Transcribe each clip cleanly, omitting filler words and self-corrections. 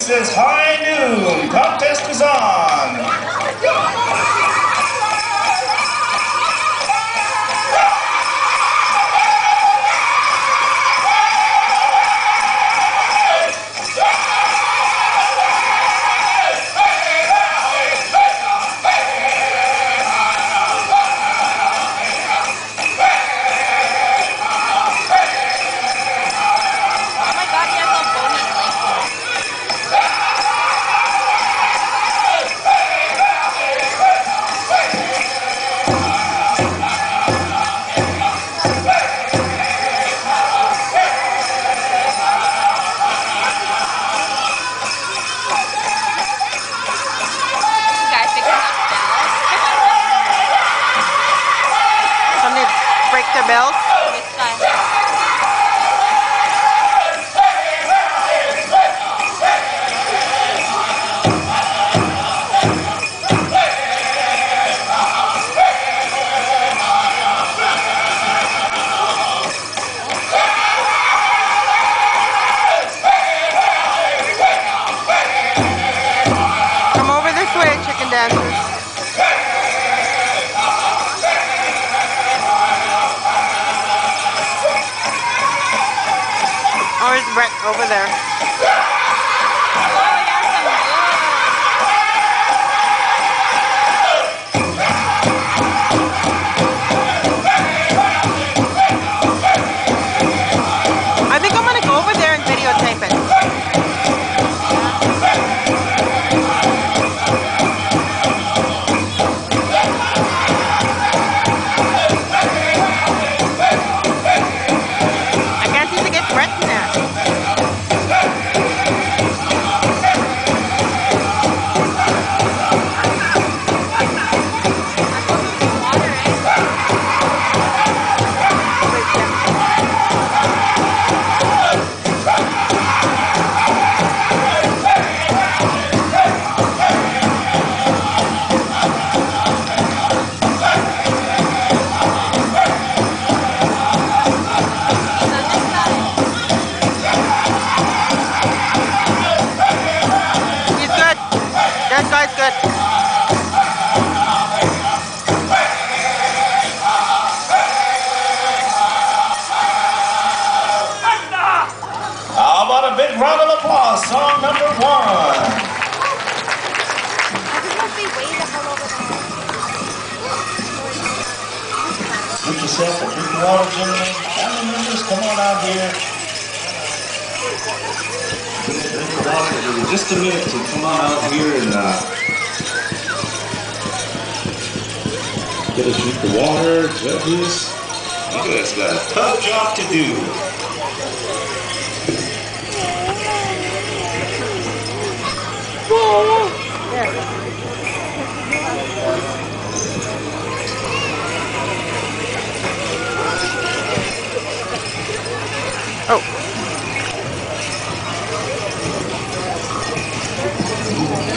This is High Noon. Contest is on. Break the bells? Come over this way, chicken dancers. Or is Brett over there? I think I'm gonna go over there and videotape it. I can't seem to get Brett in there. That guy's good. How about a big round of applause? Song number 1. Get yourself a drink of water, gentlemen. Family members, come on out here. Drink of water. Give you just a minute to come on out here and get a drink of water, judges. Look at this, got a tough job to do. Oh.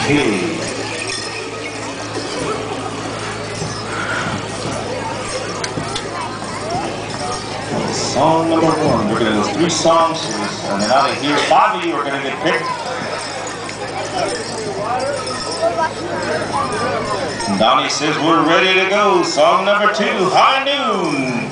Okay. Song number 1. We're going to do 3 songs, and then out of here, 5 of you are going to get picked. And Donnie says we're ready to go. Song number 2, High Noon.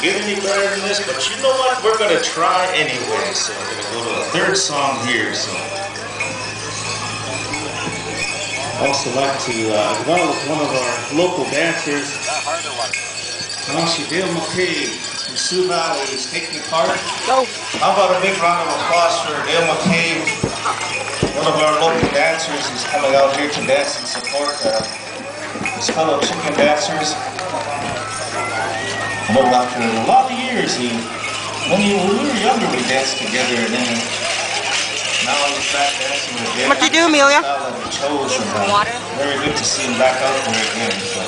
get any better than this, but you know what? We're gonna try anyway. So we're gonna go to the third song here. So I also like to acknowledge one of our local dancers, Dale McCabe from Sioux Valley, is taking part. Go. How about a big round of applause for Dale McCabe, one of our local dancers who's coming out here to dance and support his fellow chicken dancers. Well, after a lot of years, when we were younger, we danced together, and then now he's back dancing again. What you do, Amelia? Style that he chose, and, very good to see him back out there again. So.